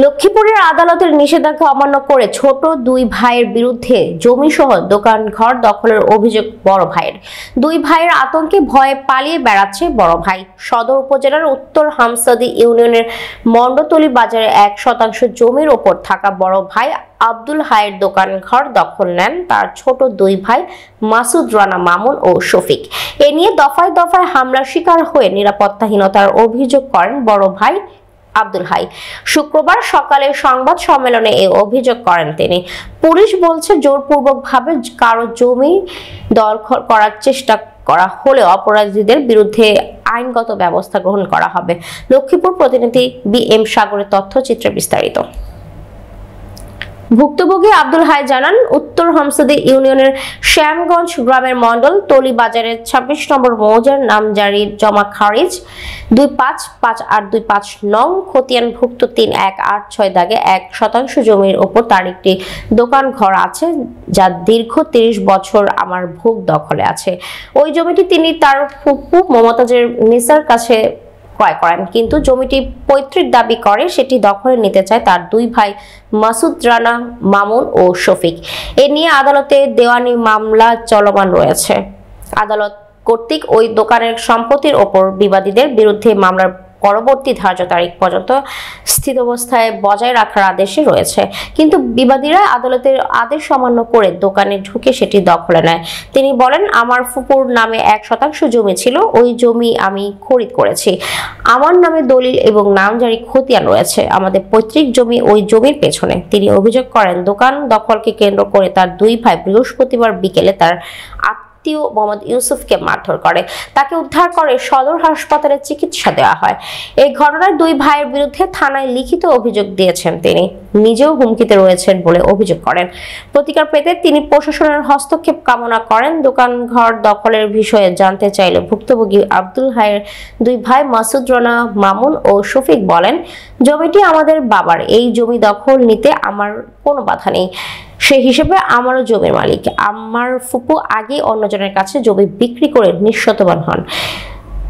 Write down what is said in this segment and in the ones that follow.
লক্ষ্মীপুরের আদালতের নিষেধাজ্ঞা অমান্য করে ছোট দুই ভাইয়ের বিরুদ্ধে জমিসহ দোকান ঘর দখলের অভিযোগ বড় ভাইয়ের। দুই ভাইয়ের আতঙ্কে ভয়ে পালিয়ে বেড়াচ্ছে বড় ভাই। সদর উপজেলার উত্তর হামসাদি ইউনিয়নের মন্ডতলী বাজারে 1% জমির ওপর থাকা বড় ভাই আব্দুল হাইয়ের দোকান ঘর দখল নেন তার ছোট দুই ভাই মাসুদ রানা মামুন ও শফিক। এ নিয়ে দফায় দফায় হামলার শিকার হয়ে নিরাপত্তাহীনতার অভিযোগ করেন বড় ভাই আব্দুল হাই। শুক্রবার সকালে সংবাদ সম্মেলনে এই অভিযোগ করেন তিনি। পুলিশ বলছে জোরপূর্বকভাবে কারো জমি দখল করার চেষ্টা করা হলে অপরাধীদের বিরুদ্ধে আইনগত ব্যবস্থা গ্রহণ করা হবে। লক্ষ্মীপুর প্রতিনিধি BM সাগরের তথ্যচিত্রে বিস্তারিত। ভুক্তভোগী আব্দুল হাই জানান, উত্তর হামসাদি ইউনিয়নের শ্যামগঞ্জ গ্রামের মন্ডল তলি বাজারের 26 নম্বর মৌজার নামজারি জমা খারিজ 255825 নং খতিয়ানভুক্ত 3186 দাগে 1% জমির ওপর তার একটি দোকান ঘর আছে, যা দীর্ঘ 30 বছর আমার ভোগ দখলে আছে। ওই জমিটি তিনি তার ফুপু মমতাজের নিসার কাছে ক্রয় করেন, কিন্তু জমিটি পৈতৃক দাবি করে সেটি দখলে নিতে চায় তার দুই ভাই মাসুদ রানা মামুন ও শফিক। এ নিয়ে আদালতে দেওয়ানি মামলা চলমান রয়েছে। আদালত কর্তৃক ওই দোকানের সম্পত্তির ওপর বিবাদীদের বিরুদ্ধে মামলার পরবর্তী ধার্য তারিখ পর্যন্ত স্থিতাবস্থায় বজায় রাখার আদেশে রয়েছে, কিন্তু বিবাদীরা আদালতের আদেশ অমান্য করে দোকানে ঢুকে সেটি দখলে নেয়। তিনি বলেন, আমার ফুপুর নামে 1% জমি ছিল, ওই জমি আমি খরিদ করেছি। আমার নামে দলিল এবং নামজারি খতিয়ান রয়েছে, আমাদের পৈতৃক জমি ওই জমির পেছনে। তিনি অভিযোগ করেন, দোকান দখলকে কেন্দ্র করে তার দুই ভাই বৃহস্পতিবার বিকেলে তার মোহাম্মদ ইউসুফকে মারধর করে, তাকে উদ্ধার করে সদর হাসপাতালে চিকিৎসা দেওয়া হয়। এই ঘটনায় দুই ভাইয়ের বিরুদ্ধে থানায় লিখিত অভিযোগ দিয়েছেন তিনি, নিজেও হুমকিতে রয়েছেন বলে অভিযোগ করেন। প্রতিকার পেতে তিনি প্রশাসনের হস্তক্ষেপ কামনা করেন। দোকান ঘর দখলের বিষয়ে জানতে চাইলে ভুক্তভোগী আব্দুল হাইয়ের দুই ভাই মাসুদ রানা মামুন ও শফিক বলেন, জমিটি আমাদের বাবার, এই জমি দখল নিতে আমার কোনো বাধা নেই, সে হিসেবে আমারও জমির মালিক। আমার ফুপু আগে অন্যজনের কাছে জমি বিক্রি করে নিঃস্বতবান হন,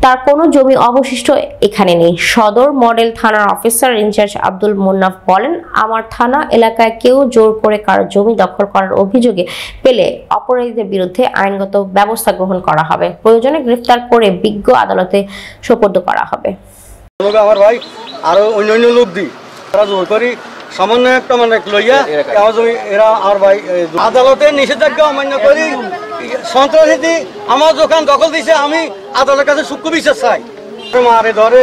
তার কোনো জমি অবশিষ্ট এখানে নেই। সদর মডেল থানার অফিসার ইনচার্জ আব্দুল মুন্নাফ বলেন, আমার থানা এলাকায় কেউ জোর করে কারো জমি দখল করার অভিযোগে পেলে অপরাধীদের বিরুদ্ধে আইনগত ব্যবস্থা গ্রহণ করা হবে, প্রয়োজনে গ্রেফতার করে বিজ্ঞ আদালতে সোপর্দ করা হবে। আমার ভাই আরো অন্যান্য লোক দিই তারা জোর করি সামান্য একটা মানে লইয়া আমার জমি এরা আমার ভাই আদালতের নিষেধাজ্ঞা অমান্য করি সন্ত্রাসী আমার দোকান দখল দিছে। আমি আদালতের কাছে সূক্ষ্ম বিচার চাই। মারে ধরে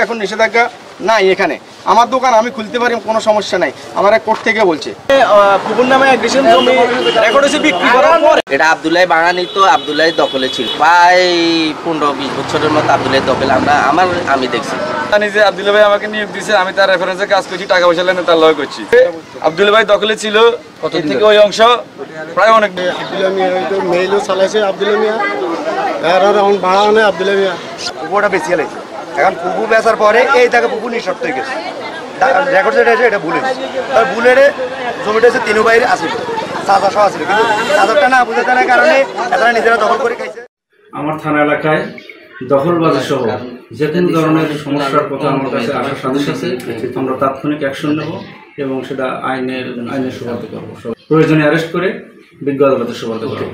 এখন নিষেধাজ্ঞা নাই, এখানে আমার দোকান আমি খুলতে পারি, কোনো সমস্যা নাই। আমার কোর্ট থেকে বলছে কুকুর নামে বিক্রি করার পর এটা আব্দুল্লাহ বাগানি, তো আব্দুল্লাহ দখলে ছিল প্রায় 15-20 বছরের মতো আব্দুল্লাহ দখল আমি দেখছি। নিজে আব্দুল্লাহ ভাই আমাকে নিয়োগ দিয়েছে, আমি তার রেফারেন্সে কাজ করছি, টাকা পয়সা লেনে তার লয় করছি। আব্দুল্লাহ ভাই দখলে ছিল থেকে ওই অংশ প্রায় অনেক মেইলও চালাইছে আব্দুল্লাহ মিয়া, এখন ভাড়া আনে আব্দুল্লাহ মিয়া। পুকুরটা বেশি গেছে, এখন পুকুর বেচার পরে এই তাকে পুকুর নিঃশর্ত হয়ে গেছে। রেকর্ড যেটা আছে এটা ভুলে বুলের জমিটা হচ্ছে তিনু বাইরে আসিল, চাচা সহ আসছিল, কিন্তু চাচারটা না বুঝতে না কারণে তারা নিজেরা দখল করে খাইছে। আমার থানা এলাকায় দখলবাজি সহ যে কোনো ধরনের সমস্যার কথা আমার কাছে আসার সাথে সাথে আমরা তাৎক্ষণিক অ্যাকশন নেব এবং সেটা আইনের সুপারিশ করব। প্রয়োজনে অ্যারেস্ট করে বিজ্ঞ আদালতে সুপারিশ করব।